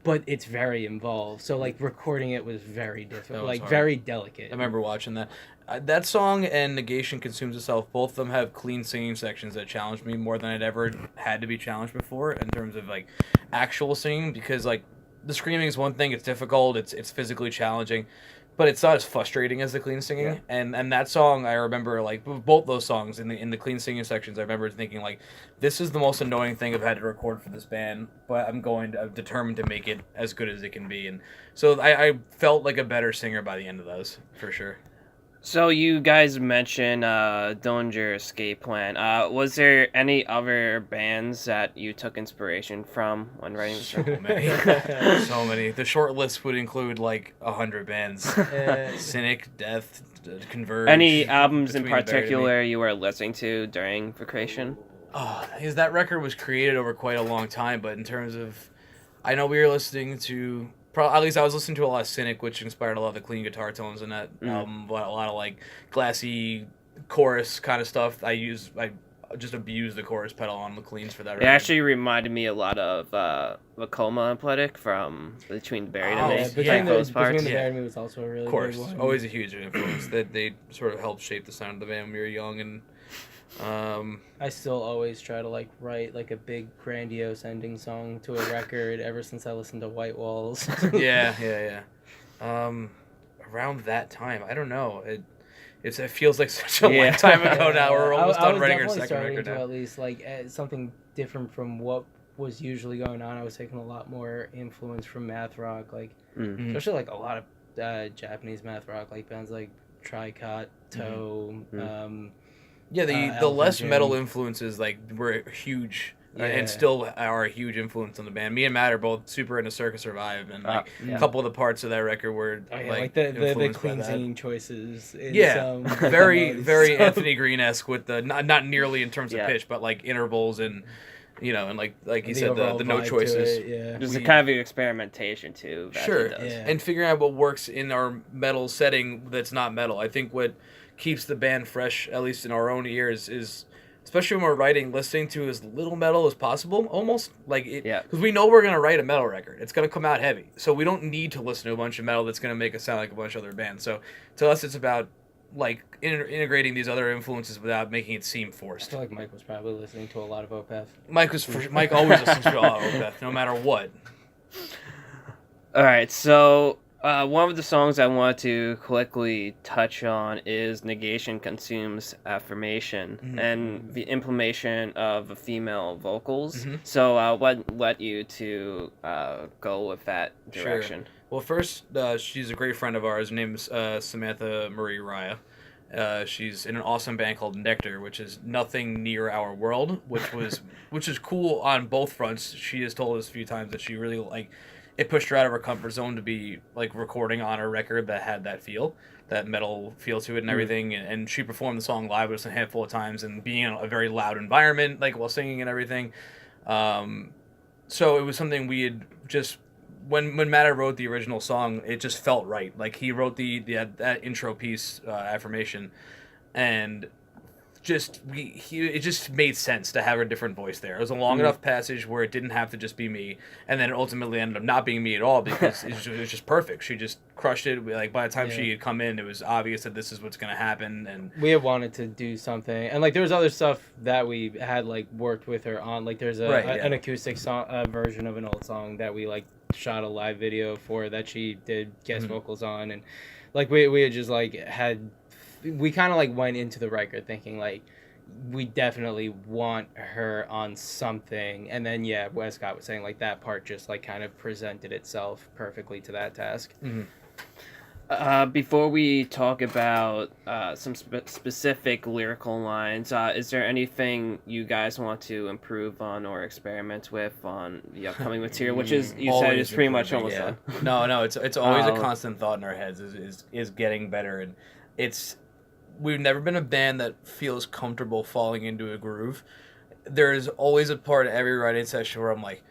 but it's very involved. So like recording it was very difficult, like hard. Very delicate. I remember watching that. That song and Negation Consumes Itself, both of them have clean singing sections that challenged me more than I'd ever had to be challenged before in terms of like actual singing, because like the screaming is one thing, it's difficult, it's physically challenging, but it's not as frustrating as the clean singing. Yeah. And that song, I remember like both those songs in the clean singing sections, I remember thinking like, this is the most annoying thing I've had to record for this band, but I'm determined to make it as good as it can be. And so I felt like a better singer by the end of those, for sure. So you guys mentioned Dillinger Escape Plan. Was there any other bands that you took inspiration from when writing the song? So many. The short list would include like 100 bands. Cynic, Death, Converge. Any albums in particular you were listening to during the creation? Oh, because that record was created over quite a long time, but in terms of, I know we were listening to, at least I was listening to a lot of Cynic, which inspired a lot of the clean guitar tones in that album, but a lot of like glassy chorus kind of stuff. I just abused the chorus pedal on the cleans for that record. It actually reminded me a lot of Vacoma and Pletic from Between the Buried and Me. Between the Buried and Me was also a really good one. Always a huge influence. They sort of helped shape the sound of the band when we were young, and I still always try to like write like a big grandiose ending song to a record ever since I listened to White Walls. Yeah. Around that time, I don't know. It feels like such a long time ago now. We're almost done writing our second record now. At least like something different from what was usually going on. I was taking a lot more influence from math rock, like especially like a lot of Japanese math rock, like bands like Tricot, Toe. The less metal influences like were huge. And still are a huge influence on the band. Me and Matt are both super into Circus Survive, and like a couple of the parts of that record were like the clean singing choices. Very very Anthony Green-esque with the not nearly in terms of pitch, but like intervals and and like he said, the note choices. There's a kind of experimentation too. Sure, and figuring out what works in our metal setting that's not metal. I think what keeps the band fresh, at least in our own ears, is especially when we're writing, listening to as little metal as possible, almost like it. Yeah. Because we know we're gonna write a metal record. It's gonna come out heavy, so we don't need to listen to a bunch of metal that's gonna make us sound like a bunch of other bands. So to us, it's about like integrating these other influences without making it seem forced. I feel like Mike was probably listening to a lot of Opeth. Mike always listens to a lot of Opeth, no matter what. All right, so. One of the songs I want to quickly touch on is Negation Consumes Affirmation and the implementation of female vocals. So what led you to go with that direction? Sure. Well, first, she's a great friend of ours. Her name's Samantha Marie Raya. She's in an awesome band called Nectar, which is nothing near our world, which is cool on both fronts. She has told us a few times that she really it pushed her out of her comfort zone to be like recording on a record that had that metal feel to it and everything. And she performed the song live with us a handful of times and being in a very loud environment, like while singing and everything. So it was something we had just, when Matt wrote the original song, it just felt right. Like he wrote that intro piece, Affirmation, and it just made sense to have a different voice there. It was a long enough passage where it didn't have to just be me, and then it ultimately ended up not being me at all because it was just perfect. She just crushed it. Like by the time she had come in, it was obvious that this is what's going to happen. And we had wanted to do something, and like there was other stuff that we had like worked with her on. Like there's an acoustic song version of an old song that we like shot a live video for that she did guest vocals on, and like we had just like we kind of like went into the record thinking like, we definitely want her on something. And then yeah, Wes Scott was saying like that part just like kind of presented itself perfectly to that task. Mm-hmm. Before we talk about some specific lyrical lines, is there anything you guys want to improve on or experiment with on the upcoming material? Which is, you said, is pretty much almost done. No, it's always a constant thought in our heads is getting better, and we've never been a band that feels comfortable falling into a groove. There's always a part of every writing session where I'm like,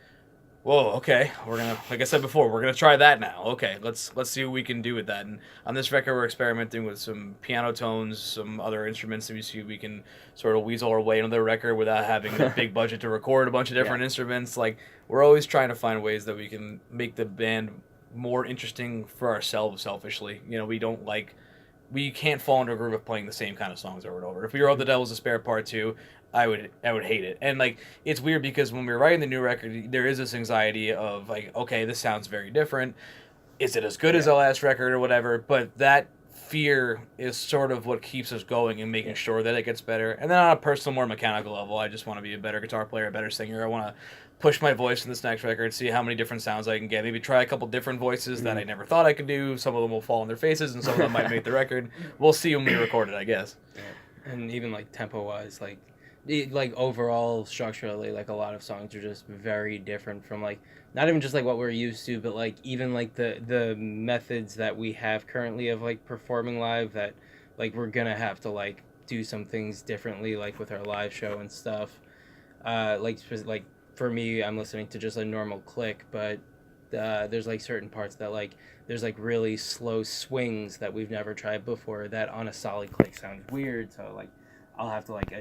whoa, okay, we're gonna, like I said before, we're gonna try that now. Okay, let's see what we can do with that. And on this record, we're experimenting with some piano tones, some other instruments that we see we can sort of weasel our way into the record without having a big budget to record a bunch of different instruments. Like, we're always trying to find ways that we can make the band more interesting for ourselves selfishly. You know, we can't fall into a groove of playing the same kind of songs over and over. If we wrote The Devil's Despair Part 2, I would hate it. And like, it's weird because when we were writing the new record, there is this anxiety of like, okay, this sounds very different. Is it as good as the last record or whatever? But that fear is sort of what keeps us going and making sure that it gets better. And then on a personal, more mechanical level, I just want to be a better guitar player, a better singer. I want to push my voice in this next record, see how many different sounds I can get. Maybe try a couple different voices that I never thought I could do. Some of them will fall on their faces, and some of them might make the record. We'll see when we record it, I guess. Yeah. And even like tempo-wise, like overall structurally, like a lot of songs are just very different from like not even just like what we're used to, but like even like the methods that we have currently of like performing live, that like we're gonna have to like do some things differently, like with our live show and stuff. Like for me, I'm listening to just a normal click, but there's like certain parts that like there's like really slow swings that we've never tried before that on a solid click sound weird. So like I'll have to like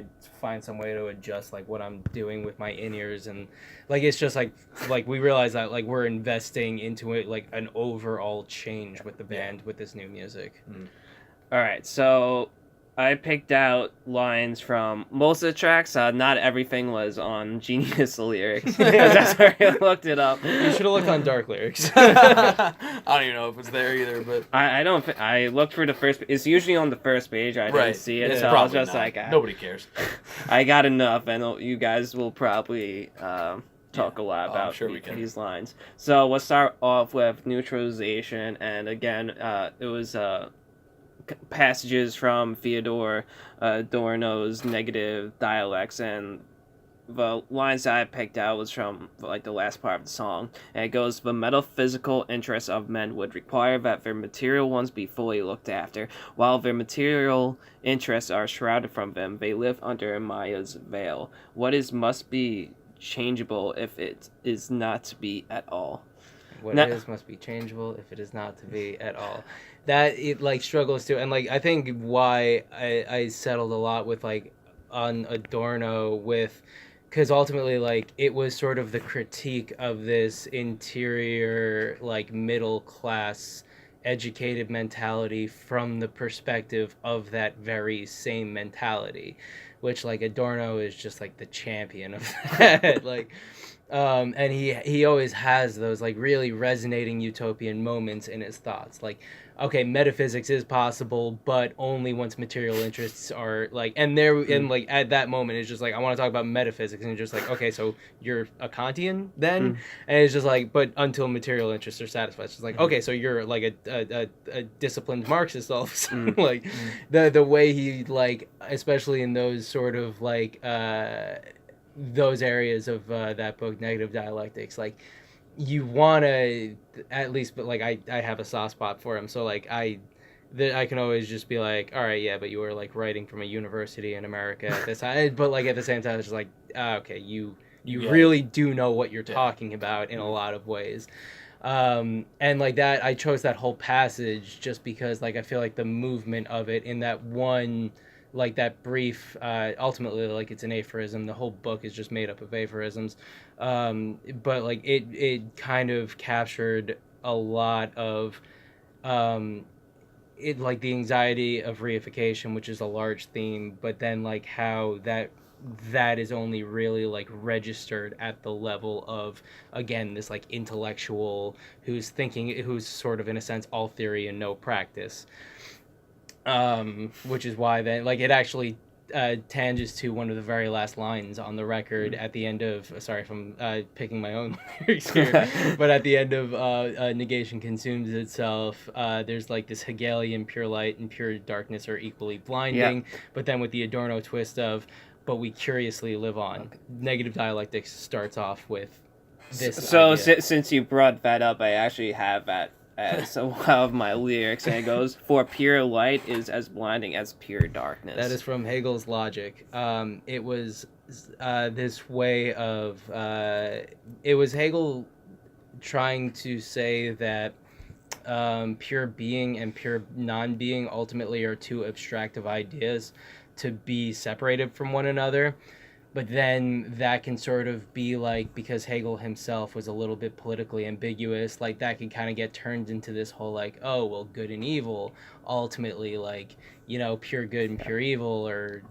find some way to adjust like what I'm doing with my in-ears, and like it's just like we realize that like we're investing into it, like an overall change with the band with this new music. All right, so I picked out lines from most of the tracks. Not everything was on Genius Lyrics. That's where I looked it up. You should have looked on Dark Lyrics. I don't even know if it's there either, but I looked for the first. It's usually on the first page. I didn't see it, so I was just like, nobody cares. I got enough, and you guys will probably talk a lot about these lines. So we'll start off with neutralization, and again, it was passages from Fyodor Adorno's Negative Dialects, and the lines that I picked out was from like the last part of the song, and it goes, the metaphysical interests of men would require that their material ones be fully looked after. While their material interests are shrouded from them, they live under Maya's veil. What is must be changeable if it is not to be at all. What is must be changeable if it is not to be at all. That it like struggles to, and like I think why I settled a lot with like on Adorno with, because ultimately like it was sort of the critique of this interior like middle class educated mentality from the perspective of that very same mentality, which like Adorno is just like the champion of that. Like and he always has those like really resonating utopian moments in his thoughts, like, okay, metaphysics is possible, but only once material interests are like, and there, and like at that moment, it's just like, I want to talk about metaphysics, and it's just like, okay, so you're a Kantian then, and it's just like, but until material interests are satisfied, it's just like, okay, so you're like a disciplined Marxist all of a sudden. Like the way he like, especially in those sort of like those areas of that book, Negative Dialectics, like you want to at least, but like I have a soft spot for him, so like I can always just be like, all right, yeah, but you were like writing from a university in America at this time, but like at the same time it's just like, okay, you really do know what you're talking about in a lot of ways. And like that, I chose that whole passage just because like I feel like the movement of it in that one, like that brief, ultimately like it's an aphorism, the whole book is just made up of aphorisms, but like it kind of captured a lot of it, like the anxiety of reification, which is a large theme, but then like how that is only really like registered at the level of, again, this like intellectual who's sort of in a sense all theory and no practice. Which is why then like it actually tanges to one of the very last lines on the record at the end of, sorry if I'm picking my own lyrics here, but at the end of Negation Consumes Itself, there's like this Hegelian pure light and pure darkness are equally blinding, but then with the Adorno twist of, but we curiously live on. Okay. Negative dialectics starts off with this So idea. Since you brought that up, I actually have that as one of my lyrics, and it goes, "For pure light is as blinding as pure darkness." That is from Hegel's Logic. It was this way of... it was Hegel trying to say that pure being and pure non-being ultimately are two abstractive ideas to be separated from one another. But then that can sort of be like, because Hegel himself was a little bit politically ambiguous, like that can kind of get turned into this whole like, oh, well, good and evil, ultimately, like, you know, pure good and pure evil are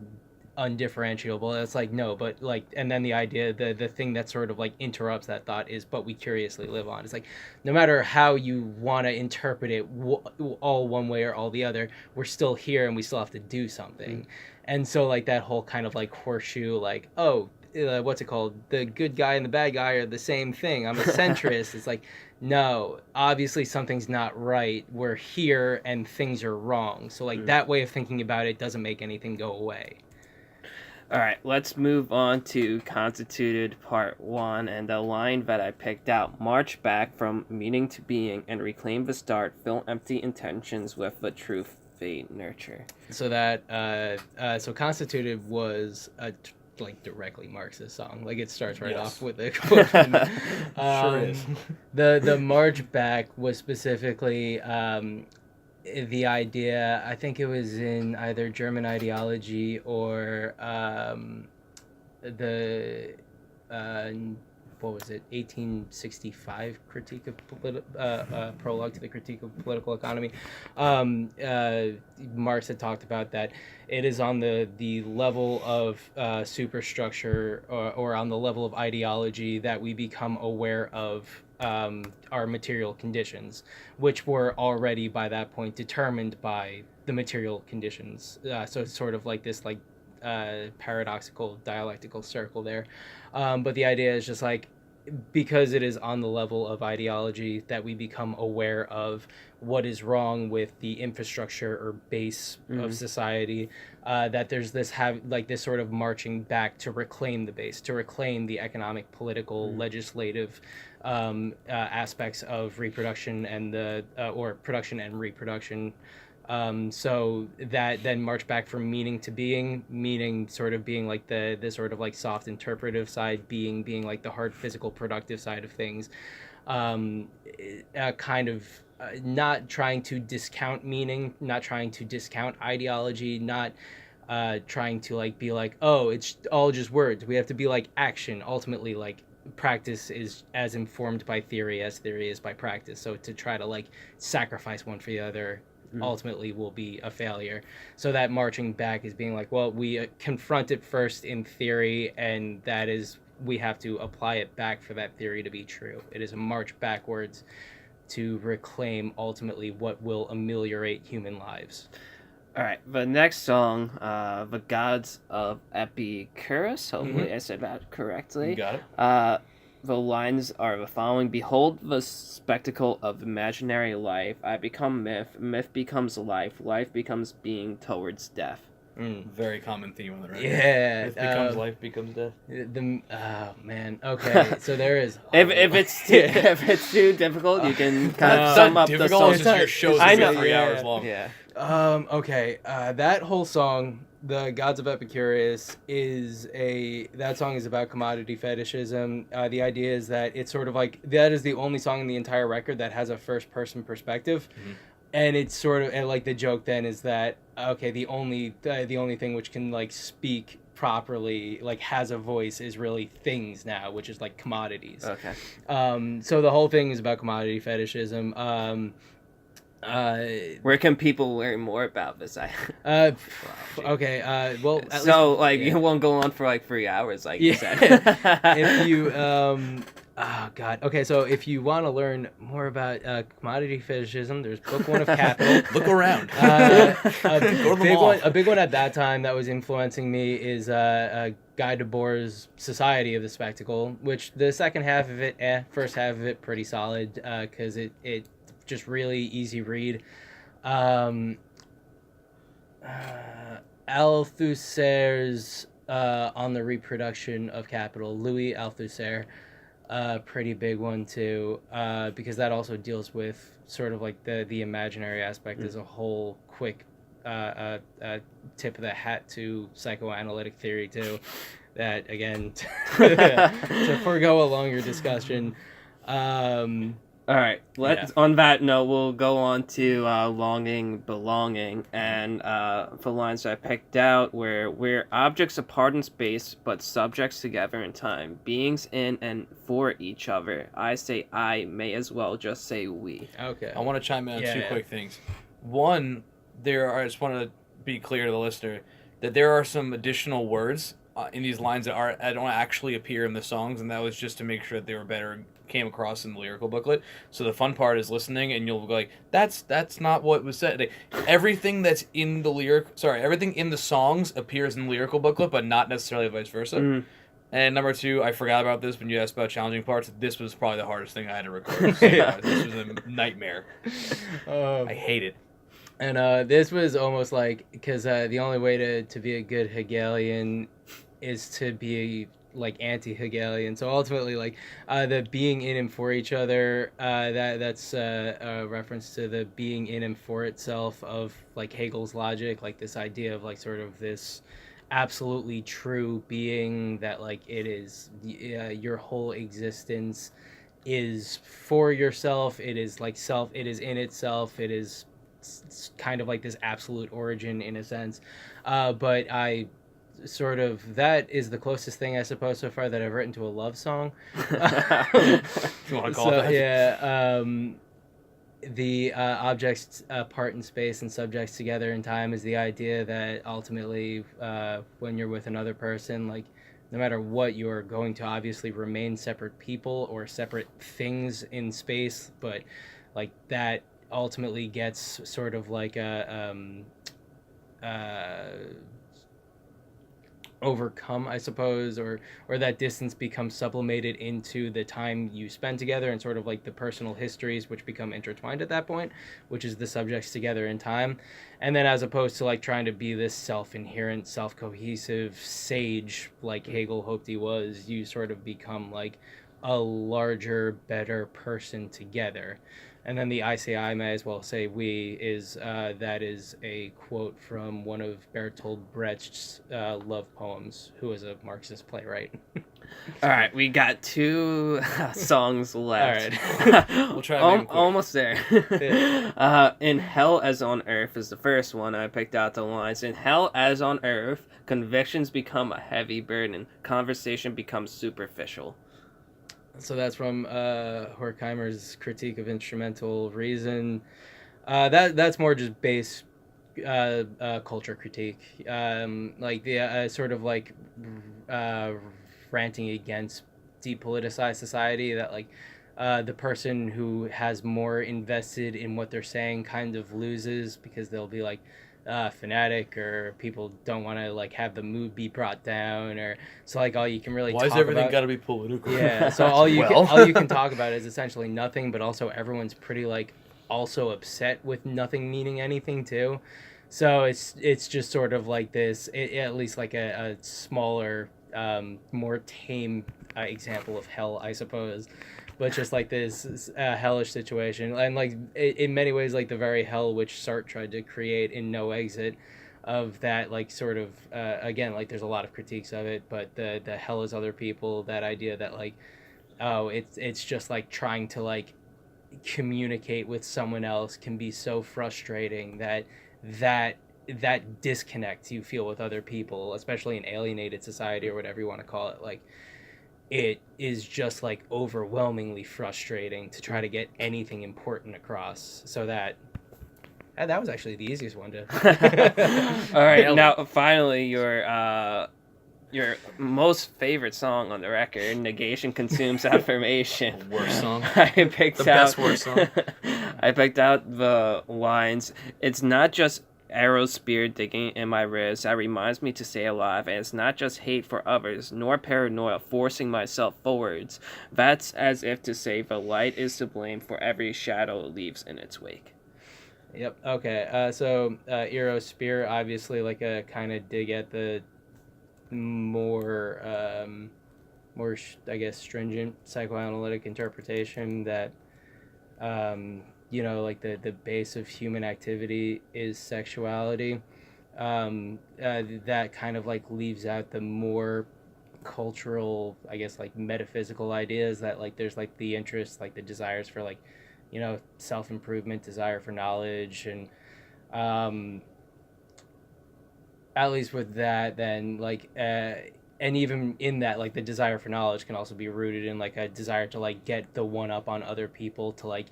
undifferentiable. It's like, no, but like, and then the idea, the thing that sort of like interrupts that thought is, but we curiously live on. It's like, no matter how you want to interpret it, all one way or all the other, we're still here and we still have to do something. And so, like, that whole kind of, like, horseshoe, like, oh, what's it called? The good guy and the bad guy are the same thing. I'm a centrist. It's like, no, obviously something's not right. We're here and things are wrong. So, like, that way of thinking about it doesn't make anything go away. All right, let's move on to Constituted Part 1, and the line that I picked out: "March back from meaning to being and reclaim the start, fill empty intentions with the truth they nurture." So that, so Constituted was like directly Marx's song. Like it starts right off with a quote. Sure is. The March Back was specifically the idea, I think it was in either German Ideology or the what was it, 1865 critique of prologue to the critique of political economy. Marx had talked about that it is on the level of superstructure or on the level of ideology that we become aware of our material conditions, which were already by that point determined by the material conditions. So it's sort of like this like paradoxical dialectical circle there. But the idea is just like, because it is on the level of ideology that we become aware of what is wrong with the infrastructure or base of society, that there's this this sort of marching back to reclaim the base, to reclaim the economic, political, legislative aspects of reproduction and or production and reproduction. So that then march back from meaning to being, meaning sort of being like the sort of like soft interpretive side, being like the hard physical productive side of things, kind of not trying to discount meaning, not trying to discount ideology, not trying to like be like, oh, it's all just words. We have to be like action. Ultimately, like practice is as informed by theory as theory is by practice. So to try to like sacrifice one for the other ultimately will be a failure. So that marching back is being like, well, we confront it first in theory, and that is, we have to apply it back for that theory to be true. It is a march backwards to reclaim ultimately what will ameliorate human lives. All right, the next song, The Gods of Epicurus, hopefully I said that correctly. You got it. The lines are the following: "Behold the spectacle of imaginary life. I become myth. Myth becomes life. Life becomes being towards death." Very common theme on the record. Yeah. Myth becomes life becomes death. Oh man. Okay. So there is. If it's too difficult, you can kind of sum up the song. It's just your show's I know. 3 hours long. Yeah. Okay. That whole song, The Gods of Epicurus, that song is about commodity fetishism. The idea is that it's sort of like, that is the only song in the entire record that has a first person perspective. And it's sort of, and like the joke then is that, okay, the only thing which can like speak properly, like has a voice, is really things now, which is like commodities. Okay. So the whole thing is about commodity fetishism. Where can people learn more about this? Okay. Well, so you won't go on for like 3 hours, like you said. If you Oh God. Okay, so if you want to learn more about commodity fetishism, there's book one of Capital. Look around. A Go to the big mall. one. A big one at that time that was influencing me is Guy Debord's Society of the Spectacle, which the second half of it, first half of it, pretty solid because it just really easy read. Althusser's on the reproduction of Capital, Louis Althusser. Pretty big one too, because that also deals with sort of like the imaginary aspect as a whole. Quick tip of the hat to psychoanalytic theory too. That again, to forego a longer discussion. All right. On that note, we'll go on to longing, belonging, and for lines that I picked out where we're objects apart in space, but subjects together in time, beings in and for each other. I say I, may as well just say we. Okay. I want to chime in on two quick things. One, I just want to be clear to the listener that there are some additional words in these lines that don't actually appear in the songs, and that was just to make sure that they were better came across in the lyrical booklet. So the fun part is listening, and you'll be like, "That's not what was said." Everything that's in the everything in the songs appears in the lyrical booklet, but not necessarily vice versa. Mm. And number two, I forgot about this when you asked about challenging parts. This was probably the hardest thing I had to record. So, this was a nightmare. I hate it. And this was almost like, because the only way to be a good Hegelian is to be like anti-Hegelian. So ultimately, like the being in and for each other, that's a reference to the being in and for itself of like Hegel's logic, like this idea of like sort of this absolutely true being that like it is your whole existence is for yourself. It is like self. It is in itself. It is kind of like this absolute origin in a sense. But I sort of, that is the closest thing I suppose so far that I've written to a love song. If you want to call it that. Yeah, the objects apart in space and subjects together in time is the idea that ultimately when you're with another person, like no matter what, you're going to obviously remain separate people or separate things in space, but like that ultimately gets sort of like a overcome, I suppose, or that distance becomes sublimated into the time you spend together and sort of like the personal histories which become intertwined at that point, which is the subjects together in time. And then as opposed to like trying to be this self-inherent, self-cohesive sage like Hegel hoped he was, you sort of become like a larger, better person together. And then the I say I, may as well say we, is that is a quote from one of Bertolt Brecht's love poems, who was a Marxist playwright. All right, we got 2 songs left. All right. We'll try to make 'em quick. Almost there. In Hell as on Earth is the first one. I picked out the lines. In Hell as on Earth, convictions become a heavy burden. Conversation becomes superficial. So that's from Horkheimer's critique of instrumental reason. That's more just base culture critique. Like the sort of like ranting against depoliticized society, that like the person who has more invested in what they're saying kind of loses because they'll be like fanatic, or people don't want to like have the mood be brought down, or so like all you can really Why talk is everything about, got to be political? yeah, so all you can talk about is essentially nothing, but also everyone's pretty like also upset with nothing meaning anything too. So it's just sort of like this, at least like a smaller more tame example of hell, I suppose, but just like this hellish situation, and like in many ways like the very hell which Sartre tried to create in No Exit, of that like sort of again, like there's a lot of critiques of it, but the hell is other people, that idea that like, oh, it's just like trying to like communicate with someone else can be so frustrating that disconnect you feel with other people, especially in alienated society or whatever you want to call it, like it is just like overwhelmingly frustrating to try to get anything important across. So that was actually the easiest one to All right, now finally your your most favorite song on the record, Negation Consumes Affirmation. Worst song. I picked The out best worst song. I picked out the lines. It's not just arrow spear digging in my ribs that reminds me to stay alive, and it's not just hate for others, nor paranoia forcing myself forwards. That's as if to say the light is to blame for every shadow it leaves in its wake. Yep. Okay. So Eero Spear, obviously, like a kind of dig at the more, I guess, stringent psychoanalytic interpretation that, like the base of human activity is sexuality. That kind of like leaves out the more cultural, I guess, like metaphysical ideas that like there's like the interest, like the desires for like, self-improvement, desire for knowledge, and at least with that, then like and even in that, like the desire for knowledge can also be rooted in like a desire to like get the one up on other people, to like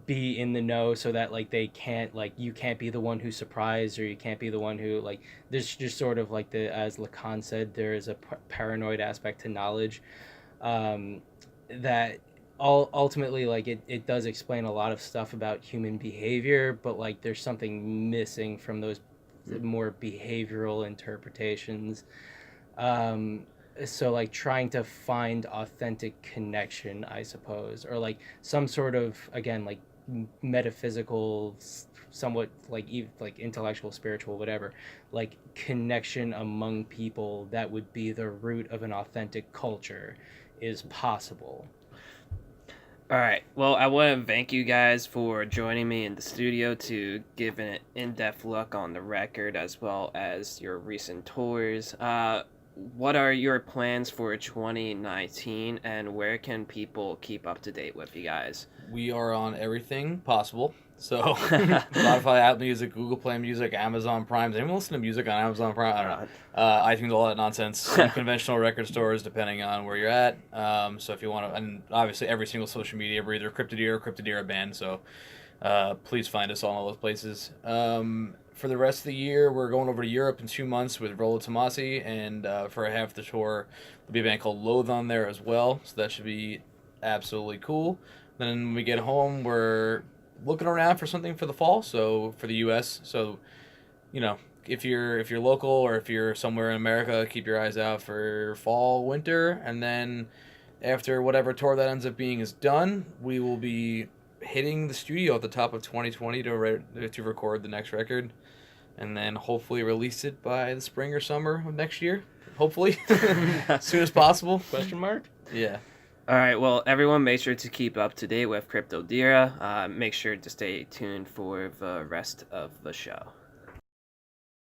be in the know, so that like they can't, like you can't be the one who's surprised, or you can't be the one who, like, there's just sort of like, the as Lacan said, there is a paranoid aspect to knowledge, that ultimately, like, it does explain a lot of stuff about human behavior, but like there's something missing from those more behavioral interpretations. So like trying to find authentic connection, I suppose, or like some sort of, again, like metaphysical, somewhat like like intellectual, spiritual, whatever, like connection among people that would be the root of an authentic culture is possible. All right. Well, I want to thank you guys for joining me in the studio to give an in-depth look on the record as well as your recent tours. What are your plans for 2019, and where can people keep up to date with you guys? We are on everything possible. So Spotify, Apple Music, Google Play Music, Amazon Prime. Does anyone listen to music on Amazon Prime? I don't know. iTunes, all that nonsense. Some conventional record stores, depending on where you're at. So if you want to, and obviously every single social media, we're either Cryptodira or Cryptodira Band. So please find us on all those places. For the rest of the year, we're going over to Europe in 2 months with Rollo Tomasi, and for half the tour, there'll be a band called Loathe on there as well. So that should be absolutely cool. Then when we get home, we're looking around for something for the fall, so for the U.S. So, if you're local or if you're somewhere in America, keep your eyes out for fall, winter, and then after whatever tour that ends up being is done, we will be hitting the studio at the top of 2020 to record the next record, and then hopefully release it by the spring or summer of next year. Hopefully, as soon as possible. Question mark? Yeah. All right, well, everyone, make sure to keep up to date with Cryptodira. Make sure to stay tuned for the rest of the show.